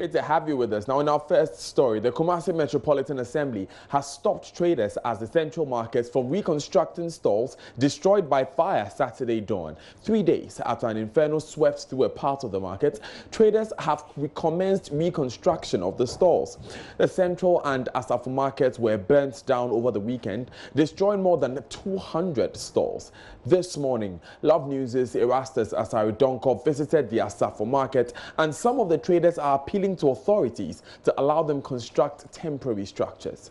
Great to have you with us. Now, in our first story, the Kumasi Metropolitan Assembly has stopped traders as the central markets from reconstructing stalls destroyed by fire Saturday dawn. 3 days after an inferno swept through a part of the market, traders have recommenced reconstruction of the stalls. The central and Asafo markets were burnt down over the weekend, destroying more than 200 stalls. This morning, Love News' Erastus Asaridonko visited the Asafo market, and some of the traders are appealing to authorities to allow them construct temporary structures.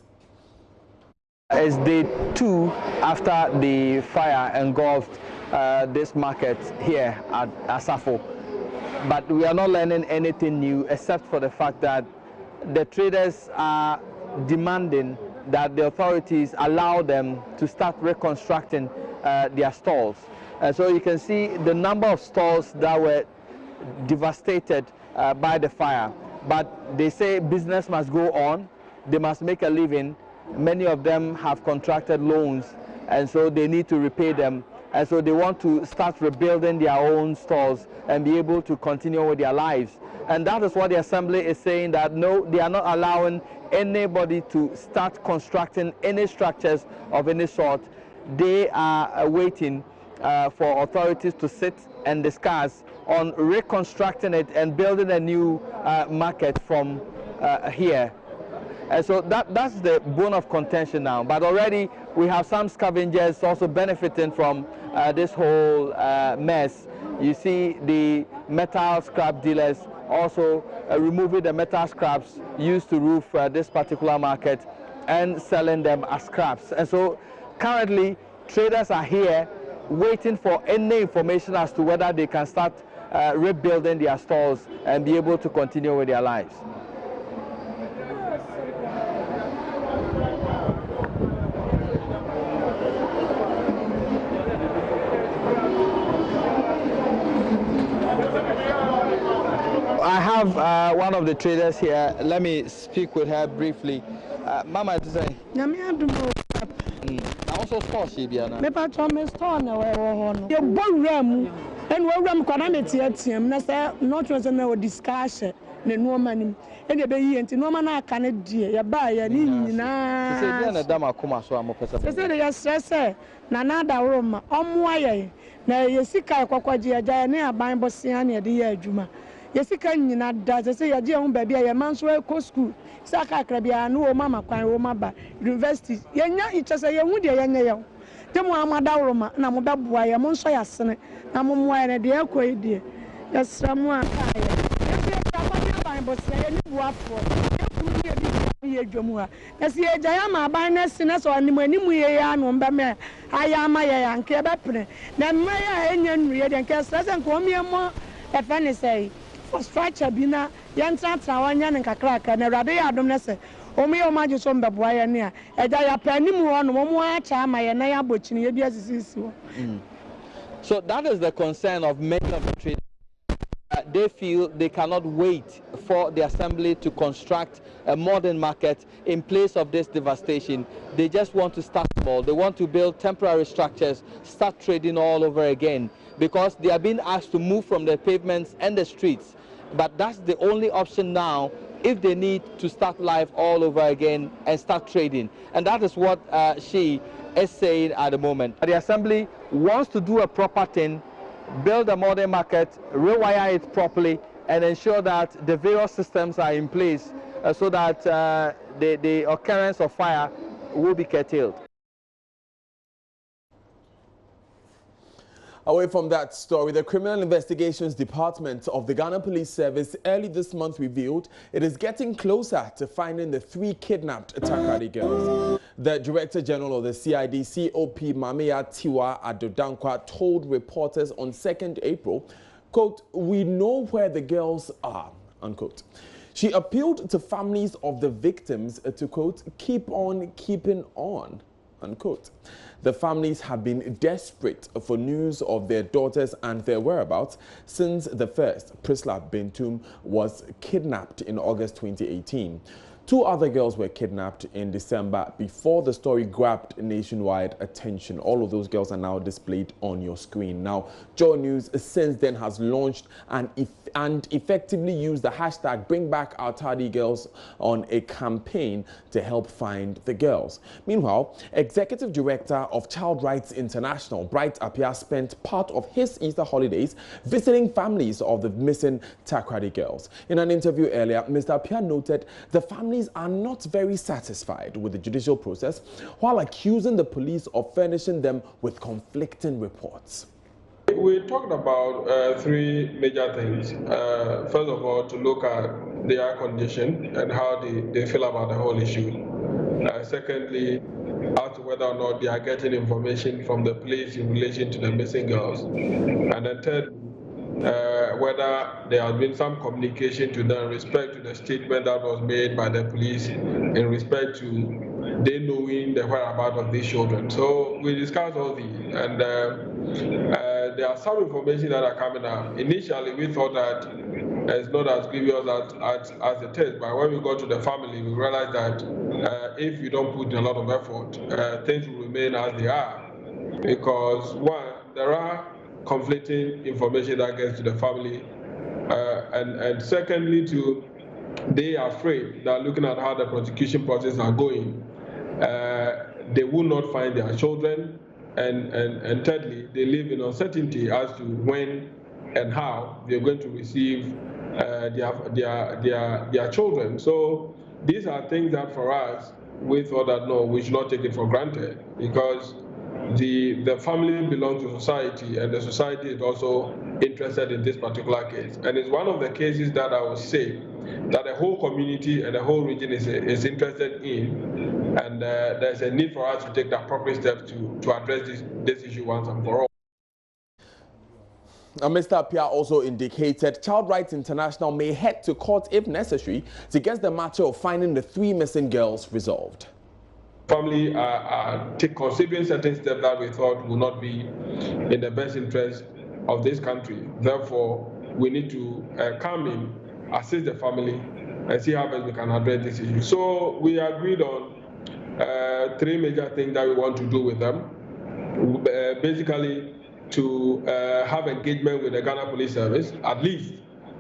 It's day 2 after the fire engulfed this market here at Asafo. But we are not learning anything new except for the fact that the traders are demanding that the authorities allow them to start reconstructing their stalls. So you can see the number of stalls that were devastated by the fire. But they say business must go on, they must make a living. Many of them have contracted loans, and so they need to repay them. And so they want to start rebuilding their own stores and be able to continue with their lives. And that is what the Assembly is saying, that no, they are not allowing anybody to start constructing any structures of any sort. They are waiting for authorities to sit and discuss on reconstructing it and building a new market from here. And so that's the bone of contention now. But already we have some scavengers also benefiting from this whole mess. You see the metal scrap dealers also removing the metal scraps used to roof this particular market and selling them as scraps. And so currently traders are here waiting for any information as to whether they can start rebuilding their stores and be able to continue with their lives. I have one of the traders here. Let me speak with her briefly. Mama, to say. I also saw she be an. Me patron me store na we ho no. Ye bo ram and we ram kwana me tiam na say not was na discussion na no manim. E de be yi enti no ma na aka ne die ye ba ye ni nyina. Say dey na dam akoma so amopesa. Say dey ye stress na na da roma omo aye na ye sika kwakwaje agya ne aban bosia na ye de ye adwuma. Yesika nyina da se ye je ho ba bia ye man so ko school saka krabia no o mama kwan o maba university ye nya ichese ye hu de ye nya ye temu amada woroma na mo beboa ye mo nso ya sene na mo moa ne de ekoi de yesra mo aka ye ye akwa ban bosia ye ni buafo ye kuru ye bi ye dwomu ha ese ye gya ya ma ban na sene so animu ye ya no mba me aya ma ye ya nke be pene na me ya enya nru ye de nke stress nko mi mo e fa ne sei for structure bina yantra wanya nkakraka na rade ya adom na se omo ye omaje so mbeboa ye ne a eja ya panim ho no mo acha ama ye na ya bochini ye bi asisi wo. So that is the concern of many of the traders. They feel they cannot wait for the Assembly to construct a modern market in place of this devastation. They just want to start small. They want to build temporary structures, start trading all over again, because they are being asked to move from the pavements and the streets. But that's the only option now if they need to start life all over again and start trading. And that is what she is saying at the moment. The Assembly wants to do a proper thing, build a modern market, rewire it properly, and ensure that the various systems are in place so that the occurrence of fire will be curtailed. Away from that story, the Criminal Investigations Department of the Ghana Police Service early this month revealed it is getting closer to finding the 3 kidnapped Takoradi girls. The Director General of the CID, COP Mamea Tiwa Adodankwa, told reporters on 2nd April, quote, "We know where the girls are," unquote. She appealed to families of the victims to, quote, "keep on keeping on," unquote. The families have been desperate for news of their daughters and their whereabouts since the first, Prisla Bentum, was kidnapped in August 2018. 2 other girls were kidnapped in December before the story grabbed nationwide attention. All of those girls are now displayed on your screen. Now, Joy News since then has launched and effectively used the hashtag Bring Back Our Tardy Girls on a campaign to help find the girls. Meanwhile, Executive Director of Child Rights International, Bright Appiah, spent part of his Easter holidays visiting families of the missing Takoradi girls. In an interview earlier, Mr. Appiah noted the families are not very satisfied with the judicial process, while accusing the police of furnishing them with conflicting reports. We talked about 3 major things. First of all, to look at their condition and how they feel about the whole issue. Secondly, as to whether or not they are getting information from the police in relation to the missing girls. And then third, whether there has been some communication to them in respect to the statement that was made by the police in respect to they knowing the whereabouts of these children. So we discussed all these, and there are some information that are coming up. Initially, we thought that it's not as grievous as it is, but when we got to the family, we realized that if you don't put a lot of effort, things will remain as they are. Because one, there are conflicting information that gets to the family, and secondly, too, they are afraid that looking at how the prosecution process are going, they will not find their children, and thirdly, they live in uncertainty as to when and how they're going to receive their children. So these are things that for us, we thought that no, we should not take it for granted, because the family belongs to society, and the society is also interested in this particular case. And it's one of the cases that I would say that the whole community and the whole region is interested in, and there's a need for us to take the appropriate steps to address this issue once and for all. Mr. Appiah also indicated Child Rights International may head to court if necessary to get the matter of finding the 3 missing girls resolved. Family are considering certain steps that we thought would not be in the best interest of this country. Therefore, we need to come in, assist the family, and see how best we can address this issue. So we agreed on 3 major things that we want to do with them. Basically, to have engagement with the Ghana Police Service, at least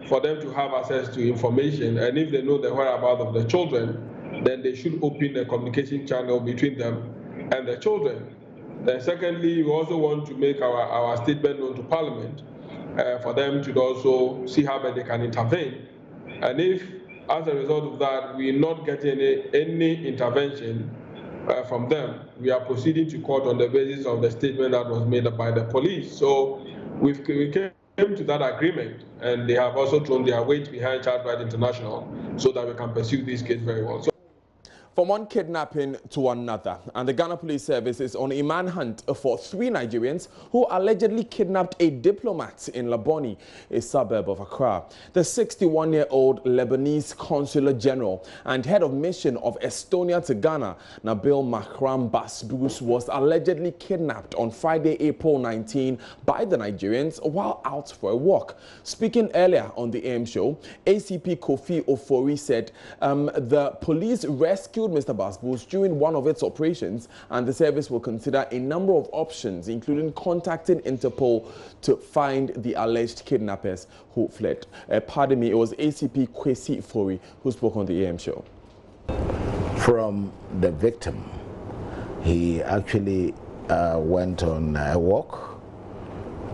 for them to have access to information, and if they know the whereabouts of the children, then they should open a communication channel between them and the children. Then secondly, we also want to make our statement known to Parliament for them to also see how they can intervene. And if, as a result of that, we are not getting any intervention from them, we are proceeding to court on the basis of the statement that was made by the police. So we came to that agreement, and they have also thrown their weight behind Child Rights International so that we can pursue this case very well. From one kidnapping to another, and the Ghana Police Service is on a manhunt for 3 Nigerians who allegedly kidnapped a diplomat in Laboni, a suburb of Accra. The 61-year-old Lebanese Consular General and head of mission of Estonia to Ghana, Nabil Makram Basbous, was allegedly kidnapped on Friday, April 19 by the Nigerians while out for a walk. Speaking earlier on the AM show, ACP Kofi Ofori said the police rescued Mr. Basbous during one of its operations, and the service will consider a number of options, including contacting Interpol to find the alleged kidnappers who fled. Pardon me, it was ACP Kwesi Fori who spoke on the AM show. From the victim, he actually went on a walk,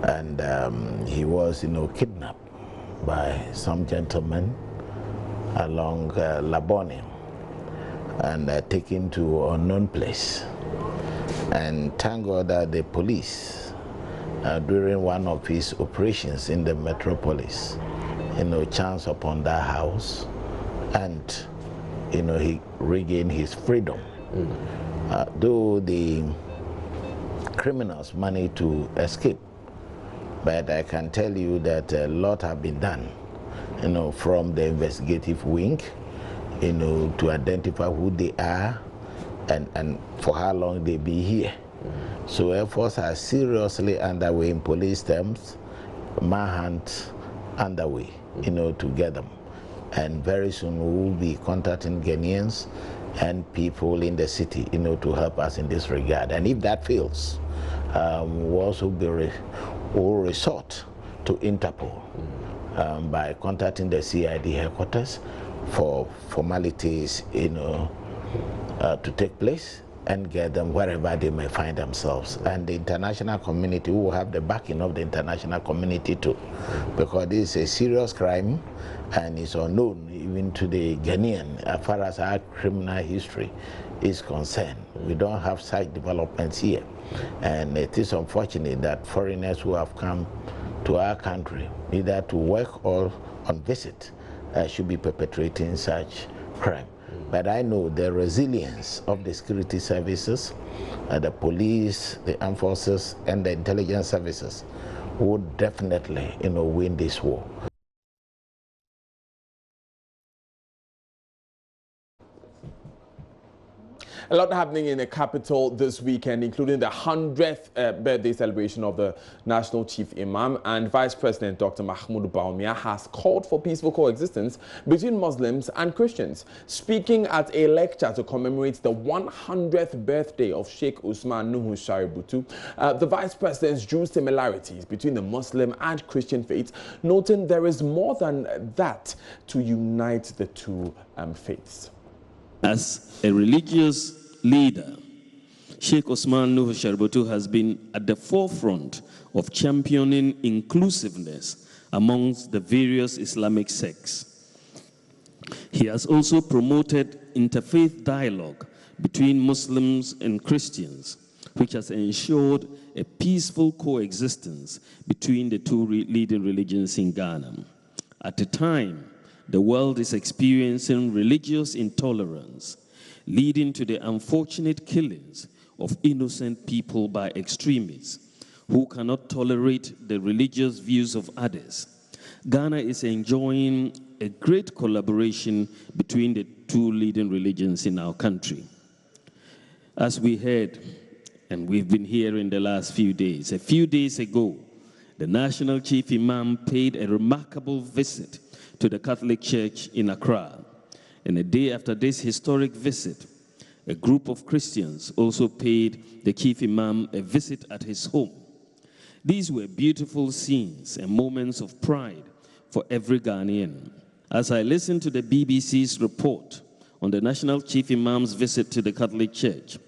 and he was, kidnapped by some gentlemen along Laboni, and taken to an unknown place. And thank God that the police, during one of his operations in the metropolis, chanced upon that house, and he regained his freedom. Though the criminals managed to escape, but I can tell you that a lot have been done, from the investigative wing, to identify who they are and for how long they be here. So efforts are seriously underway in police terms, manhunt underway, to get them. And very soon we will be contacting Ghanaians and people in the city, to help us in this regard. And if that fails, we'll also will resort to Interpol by contacting the CID headquarters for formalities, to take place and get them wherever they may find themselves. And the international community will have the backing of the international community too, because this is a serious crime and it's unknown even to the Ghanaian as far as our criminal history is concerned. We don't have such developments here. And it is unfortunate that foreigners who have come to our country, either to work or on visit, should be perpetrating such crime. But I know the resilience of the security services, the police, the armed forces, and the intelligence services would definitely, win this war. A lot happening in the capital this weekend, including the 100th birthday celebration of the National Chief Imam, and Vice President Dr. Mahmoud Bawumia has called for peaceful coexistence between Muslims and Christians. Speaking at a lecture to commemorate the 100th birthday of Sheikh Usman Nuhu Shaributu, the Vice President drew similarities between the Muslim and Christian faiths, noting there is more than that to unite the two faiths. As a religious leader, Sheikh Usman Nuhu Shaributu has been at the forefront of championing inclusiveness amongst the various Islamic sects. He has also promoted interfaith dialogue between Muslims and Christians, which has ensured a peaceful coexistence between the two leading religions in Ghana. At a time, the world is experiencing religious intolerance, leading to the unfortunate killings of innocent people by extremists who cannot tolerate the religious views of others. Ghana is enjoying a great collaboration between the two leading religions in our country. As we heard, and we've been here in the last few days, a few days ago, the National Chief Imam paid a remarkable visit to the Catholic Church in Accra. And a day after this historic visit, a group of Christians also paid the Chief Imam a visit at his home. These were beautiful scenes and moments of pride for every Ghanaian. As I listened to the BBC's report on the National Chief Imam's visit to the Catholic Church,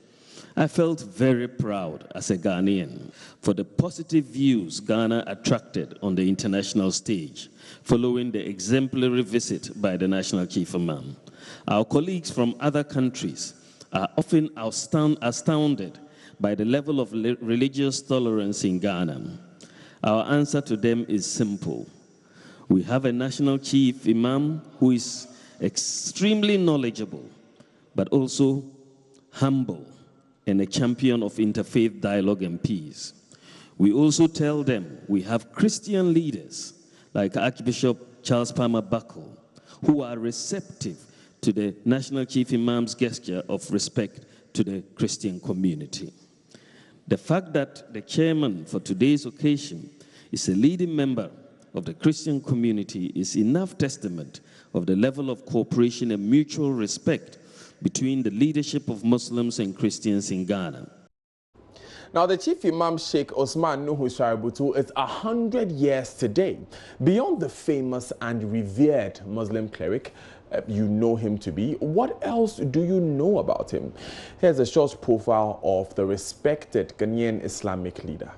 I felt very proud as a Ghanaian for the positive views Ghana attracted on the international stage following the exemplary visit by the National Chief Imam. Our colleagues from other countries are often astounded by the level of religious tolerance in Ghana. Our answer to them is simple. We have a National Chief Imam who is extremely knowledgeable, but also humble and a champion of interfaith dialogue and peace. We also tell them we have Christian leaders like Archbishop Charles Palmer Buckle, who are receptive to the National Chief Imam's gesture of respect to the Christian community. The fact that the chairman for today's occasion is a leading member of the Christian community is enough testament of the level of cooperation and mutual respect between the leadership of Muslims and Christians in Ghana. Now, the Chief Imam Sheikh Usman Nuhu Shaributu is 100 years today. Beyond the famous and revered Muslim cleric you know him to be, what else do you know about him? Here's a short profile of the respected Ghanaian Islamic leader.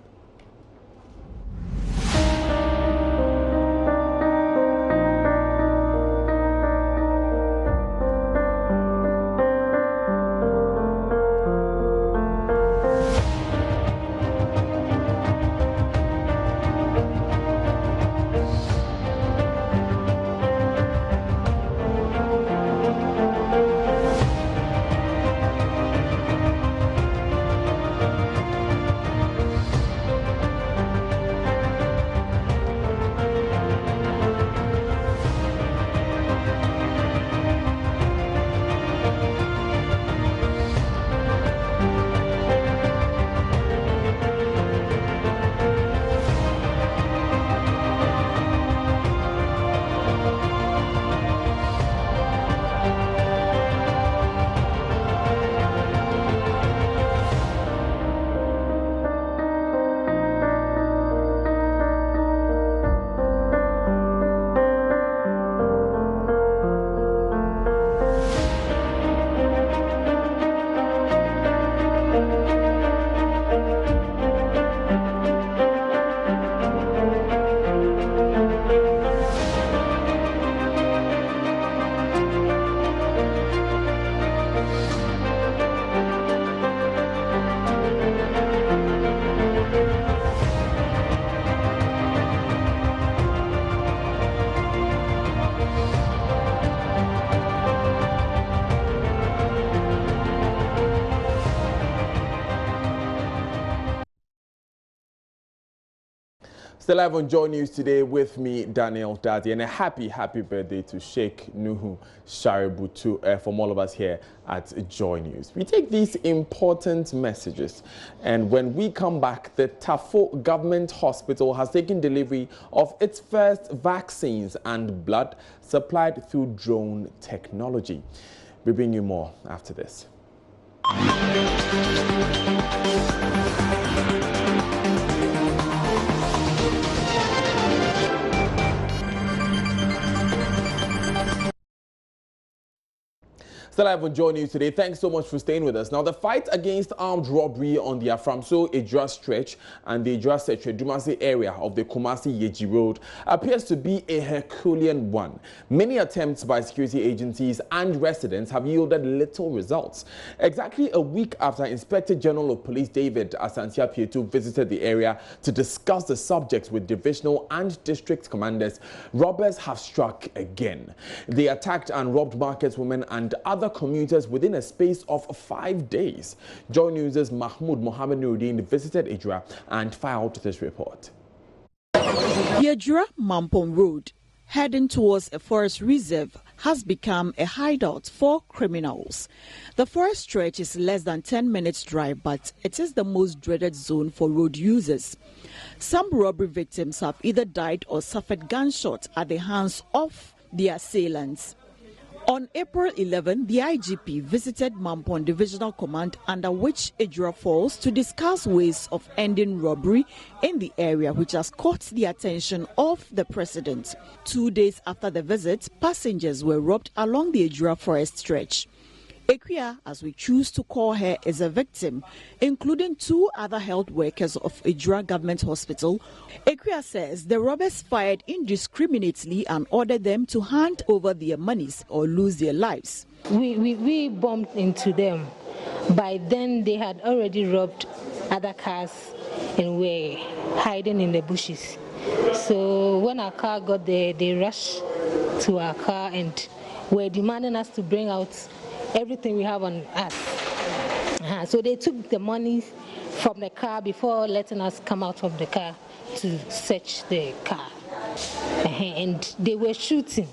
Still live on Joy News today with me, Daniel Daddy, and a happy birthday to Sheikh Nuhu Shaributu from all of us here at Joy News. We take these important messages, and when we come back, the Tafo Government Hospital has taken delivery of its first vaccines and blood supplied through drone technology. We bring you more after this. Still live on Joy News today. Thanks so much for staying with us. Now, the fight against armed robbery on the Aframso-Ejura stretch and the Ejura-Setre-Dumasi area of the Kumasi-Yeji Road appears to be a Herculean one. Many attempts by security agencies and residents have yielded little results. Exactly a week after Inspector General of Police David Asantia Pietu visited the area to discuss the subject with divisional and district commanders, robbers have struck again. They attacked and robbed marketswomen and other commuters within a space of 5 days. Joy News' Mahmoud Mohammed Nuruddin visited Ejura and filed this report. The Ejura-Mampong Road, heading towards a forest reserve, has become a hideout for criminals. The forest stretch is less than 10 minutes drive, but it is the most dreaded zone for road users. Some robbery victims have either died or suffered gunshots at the hands of the assailants. On April 11, the IGP visited Mampong Divisional Command, under which Ejura falls, to discuss ways of ending robbery in the area, which has caught the attention of the president. 2 days after the visit, passengers were robbed along the Ejura forest stretch. Ekwia, as we choose to call her, is a victim, including 2 other health workers of Ejura Government Hospital. Ekwia says the robbers fired indiscriminately and ordered them to hand over their monies or lose their lives. We bumped into them. By then, they had already robbed other cars and were hiding in the bushes. So when our car got there, they rushed to our car and were demanding us to bring out everything we have on us. So they took the money from the car before letting us come out of the car to search the car. And they were shooting.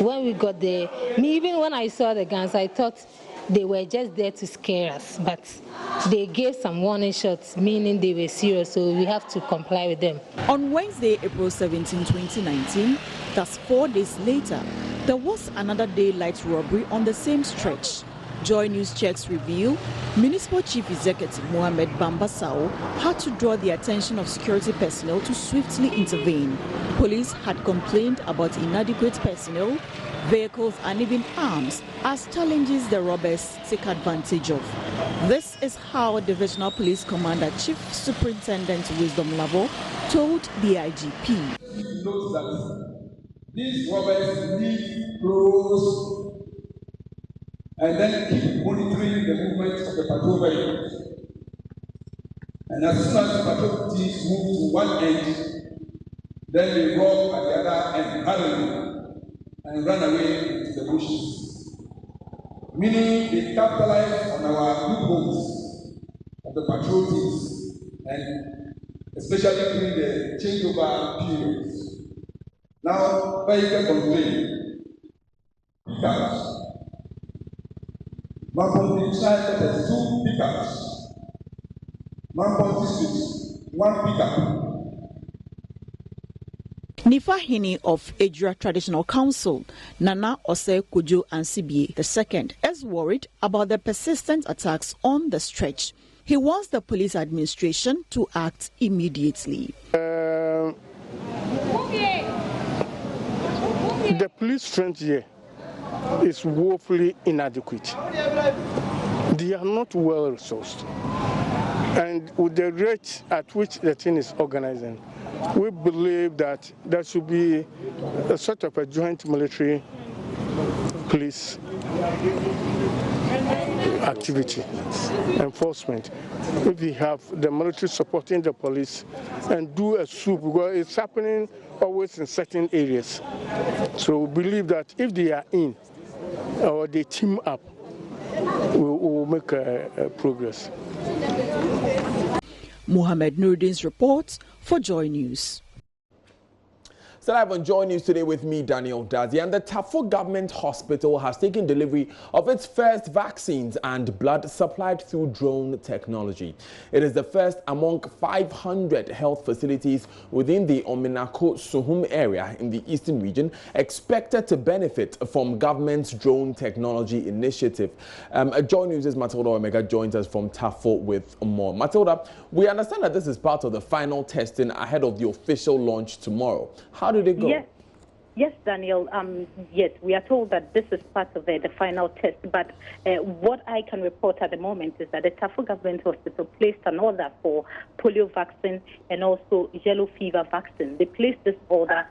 When we got there, even when I saw the guns, I thought they were just there to scare us. But they gave some warning shots, meaning they were serious, so we have to comply with them. On Wednesday, April 17, 2019, that's 4 days later, there was another daylight robbery on the same stretch. Joy News checks reveal Municipal Chief Executive Mohamed Bambasao had to draw the attention of security personnel to swiftly intervene. Police had complained about inadequate personnel, vehicles and even arms as challenges the robbers take advantage of. This is how Divisional Police Commander Chief Superintendent Wisdom Lavo told the IGP. These robbers live close and then keep monitoring the movement of the patrol vehicles. And as soon as the patrol teams move to one end, then they rob at the other end hurriedly and run away into the bushes. Meaning they capitalize on our loopholes of the patrol teams, and especially during the changeover periods. Now, vehicle complaint. Pickups. Mampong District, 2 pickups. Mampong District, 1 pickup. Nifahini of Ejura Traditional Council, Nana Ose Kujo Ansibie II, is worried about the persistent attacks on the stretch. He wants the police administration to act immediately. The police strength here is woefully inadequate. They are not well resourced. And with the rate at which the thing is organizing, we believe that there should be a sort of a joint military police activity, enforcement. If we have the military supporting the police and do a swoop, because it's happening always in certain areas. So we believe that if they are in or they team up, we will make progress. Mohammed Nuruddin's report for Joy News. So live on Joy News today with me, Daniel Dazi, and the Tafo Government Hospital has taken delivery of its first vaccines and blood supplied through drone technology. It is the first among 500 health facilities within the Ominako-Suhum area in the eastern region expected to benefit from government's drone technology initiative. Joy News' Matilda Omega joins us from Tafo with more. Matilda, we understand that this is part of the final testing ahead of the official launch tomorrow. How did it go? Yes, Daniel. Yes, we are told that this is part of the final test. But what I can report at the moment is that the Tafo Government Hospital placed an order for polio vaccine and also yellow fever vaccine. They placed this order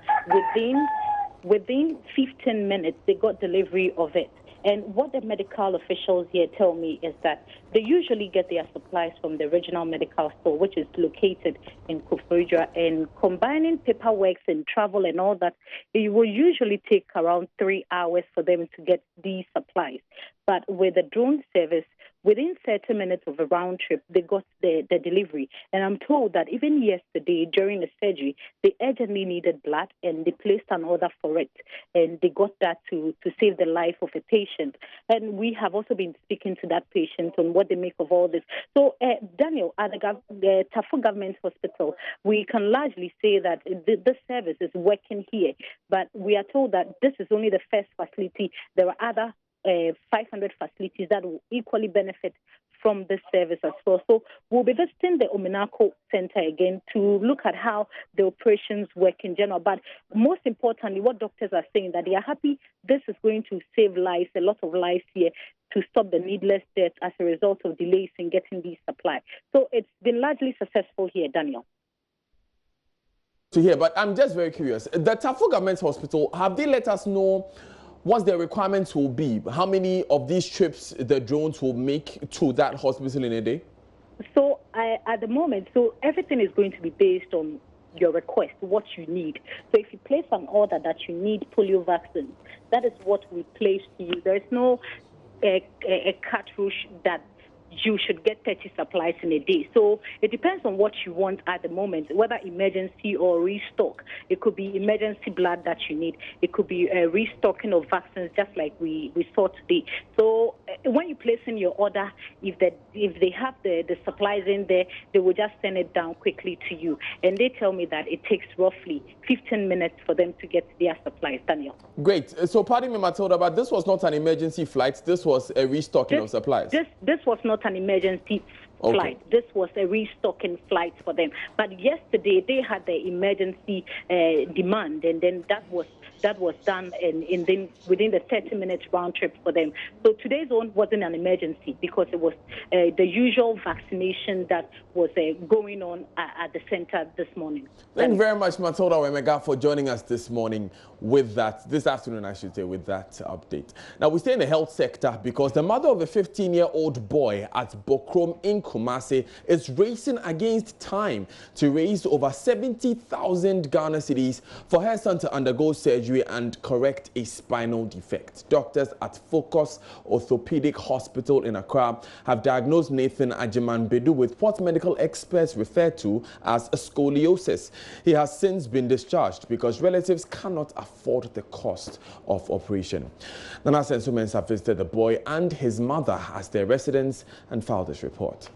within 15 minutes. They got delivery of it. And what the medical officials here tell me is that they usually get their supplies from the regional medical store, which is located in Koforidua. And combining paperwork and travel and all that, it will usually take around 3 hours for them to get these supplies. But with the drone service, within 30 minutes of a round trip, they got the delivery. And I'm told that even yesterday, during the surgery, they urgently needed blood and they placed an order for it. And they got that to save the life of a patient. And we have also been speaking to that patient on what they make of all this. So, Daniel, at the Tafo Government Hospital, we can largely say that this service is working here. But we are told that this is only the first facility. There are other 500 facilities that will equally benefit from this service as well. So we'll be visiting the Ominako Center again to look at how the operations work in general. But most importantly, what doctors are saying, that they are happy this is going to save lives, a lot of lives here, to stop the needless deaths as a result of delays in getting these supplies. So it's been largely successful here, Daniel. To hear, but I'm just very curious. The Tafo Government Hospital, have they let us know what the requirements will be? How many of these trips the drones will make to that hospital in a day? So at the moment, everything is going to be based on your request, what you need. So if you place an order that you need polio vaccines, that is what we place to you. There is no a cartridge that you should get 30 supplies in a day. So it depends on what you want at the moment, whether emergency or restock. It could be emergency blood that you need. It could be a restocking of vaccines, just like we saw today. So when you place in your order, if they have the supplies in there, they will just send it down quickly to you. And they tell me that it takes roughly 15 minutes for them to get their supplies, Daniel. Great. So pardon me, Matilda, but this was not an emergency flight. This was a restocking of supplies. This was not an emergency flight. This was a restocking flight for them. But yesterday they had the emergency demand, and then that was done within the 30 minutes round trip for them. So today's one wasn't an emergency because it was the usual vaccination that was going on at the center this morning. Thank you very much, Matilda Wemega, for joining us this afternoon, I should say, with that update. Now, we stay in the health sector because the mother of a 15-year-old boy at Bokrom in Kumasi is racing against time to raise over 70,000 Ghana cedis for her son to undergo surgery and correct a spinal defect. Doctors at Focus Orthopedic Hospital in Accra have diagnosed Nathan Ajiman-Bedu with what medical experts refer to as a scoliosis. He has since been discharged because relatives cannot afford the cost of operation. Nana Sensumens have visited the boy and his mother as their residents and filed this report.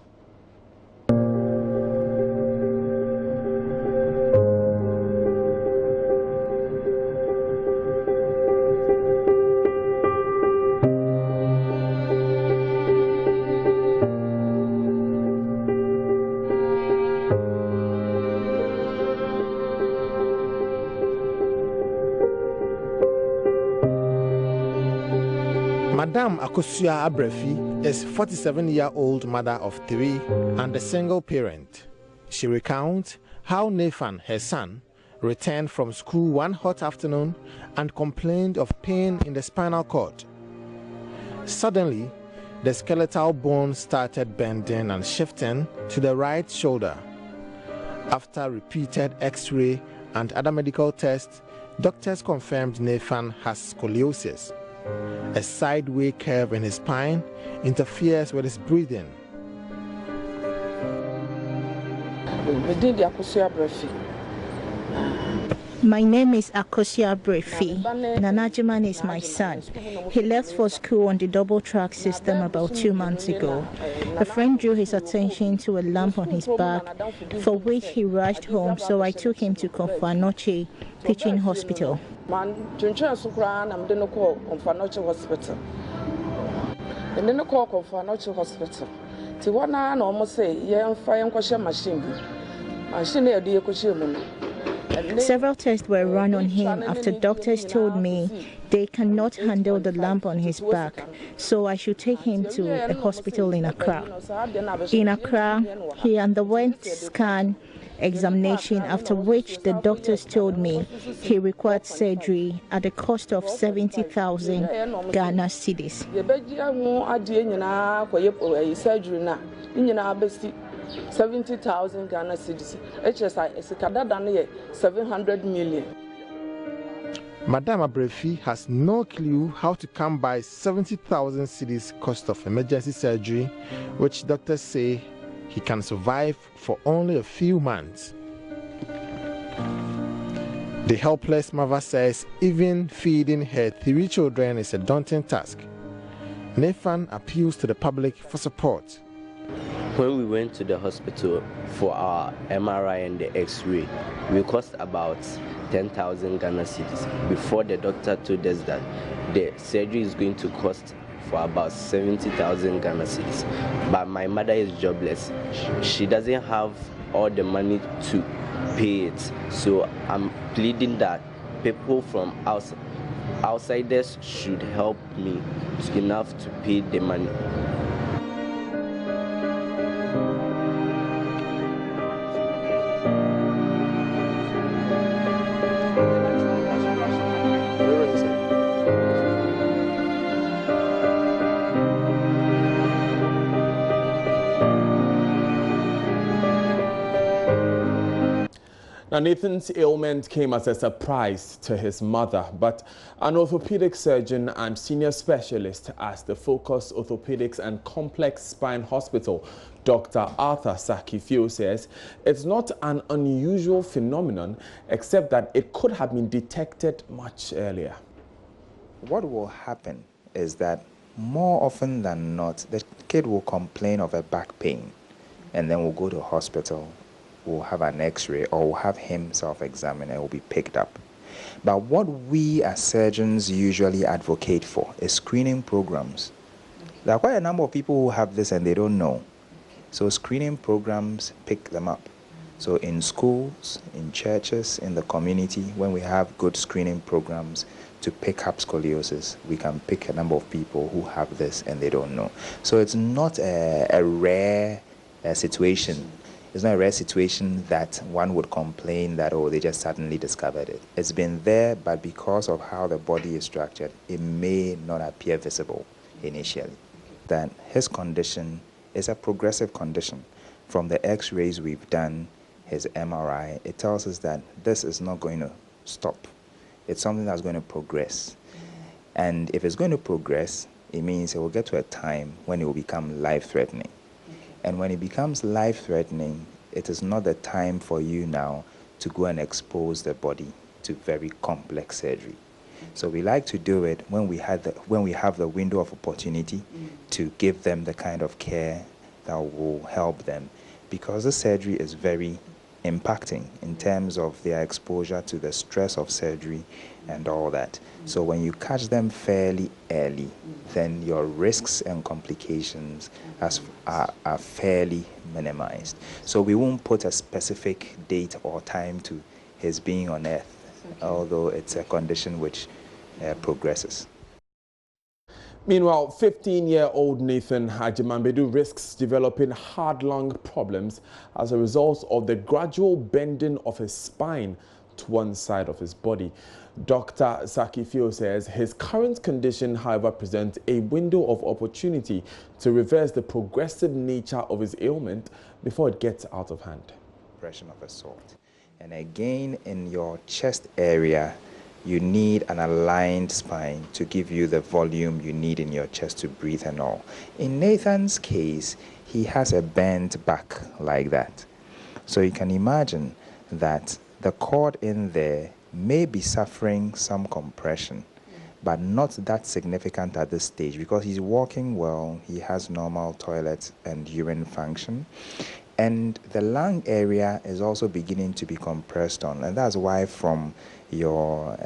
Madame Akosua Abrefi is 47-year-old mother of 3 and a single parent. She recounts how Nathan, her son, returned from school one hot afternoon and complained of pain in the spinal cord. Suddenly, the skeletal bone started bending and shifting to the right shoulder. After repeated X-ray and other medical tests, doctors confirmed Nathan has scoliosis. A sideway curve in his spine interferes with his breathing. My name is Akosia Brefi. Nanajiman is my son. He left for school on the double track system about 2 months ago. A friend drew his attention to a lump on his back, for which he rushed home, so I took him to Konfanoche Teaching Hospital. Several tests were run on him after doctors told me they cannot handle the lump on his back, so I should take him to a hospital in Accra. In Accra, he underwent scan examination, after which the doctors told me he required surgery at the cost of 70,000 Ghana cedis. 70,000 Ghana cedis. HSI is a 700 million. Madame Abrefi has no clue how to come by 70,000 cedis cost of emergency surgery, which doctors say he can survive for only a few months. The helpless mother says even feeding her 3 children is a daunting task. Nathan appeals to the public for support. When we went to the hospital for our MRI and the X-ray, we cost about 10,000 Ghana cedis. Before the doctor told us that the surgery is going to cost for about 70,000 Ghana cedis. But my mother is jobless. She doesn't have all the money to pay it. So I'm pleading that people from outsiders should help me enough to pay the money. Now, Nathan's ailment came as a surprise to his mother, but an orthopedic surgeon and senior specialist at the Focus Orthopedics and Complex Spine Hospital, Dr. Arthur Sakifio, says it's not an unusual phenomenon, except that it could have been detected much earlier. What will happen is that more often than not, the kid will complain of a back pain, and then we'll go to hospital. Will have an X-ray or will have himself examined and will be picked up. But what we as surgeons usually advocate for is screening programs. There are quite a number of people who have this and they don't know. So screening programs pick them up. So in schools, in churches, in the community, when we have good screening programs to pick up scoliosis, we can pick a number of people who have this and they don't know. So it's not a rare situation. It's not a rare situation that one would complain that, oh, they just suddenly discovered it. It's been there, but because of how the body is structured, it may not appear visible initially. That his condition is a progressive condition. From the X-rays we've done, his MRI, it tells us that this is not going to stop. It's something that's going to progress. And if it's going to progress, it means it will get to a time when it will become life-threatening. And when it becomes life-threatening, it is not the time for you now to go and expose the body to very complex surgery. So we like to do it when we have the window of opportunity to give them the kind of care that will help them, because the surgery is very impacting in terms of their exposure to the stress of surgery and all that. So when you catch them fairly early, then your risks and complications are fairly minimized. So we won't put a specific date or time to his being on earth, although it's a condition which progresses. Meanwhile, 15-year-old Nathan Ajimambedu risks developing hard lung problems as a result of the gradual bending of his spine to one side of his body. Dr. Sakifio says his current condition, however, presents a window of opportunity to reverse the progressive nature of his ailment before it gets out of hand. Impression of assault. And again, in your chest area, you need an aligned spine to give you the volume you need in your chest to breathe and all. In Nathan's case, he has a bent back like that. So you can imagine that the cord in there may be suffering some compression, but not that significant at this stage because he's walking well, he has normal toilet and urine function, and the lung area is also beginning to be compressed on, and that's why from your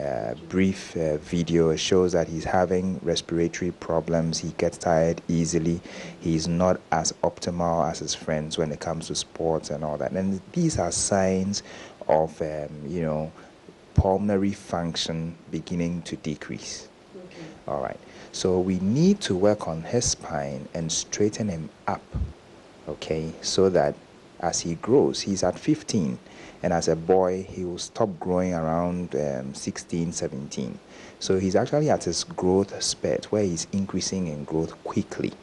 brief video, it shows that he's having respiratory problems, he gets tired easily, he's not as optimal as his friends when it comes to sports and all that. And these are signs of, pulmonary function beginning to decrease. All right, so we need to work on his spine and straighten him up, okay, so that as he grows, he's at 15, and as a boy, he will stop growing around 16, 17. So he's actually at his growth spurt where he's increasing in growth quickly.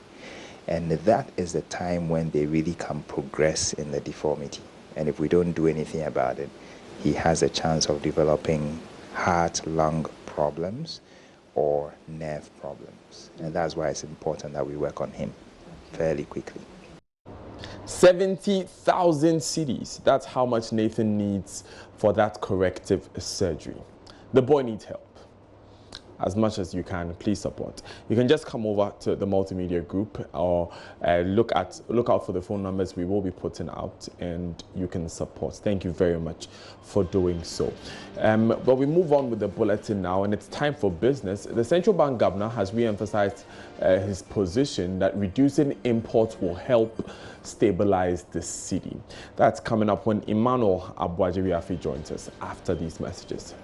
And that is the time when they really can progress in the deformity. And if we don't do anything about it, he has a chance of developing heart-lung problems or nerve problems. And that's why it's important that we work on him fairly quickly. 70,000 cedis. That's how much Nathan needs for that corrective surgery. The boy needs help. As much as you can, please support. You can just come over to the multimedia group or look out for the phone numbers we will be putting out, and you can support. Thank you very much for doing so. But we move on with the bulletin now, and it's time for business. The central bank governor has re-emphasized his position that reducing imports will help stabilize the city. That's coming up when Emmanuel Abuajiriafi joins us after these messages.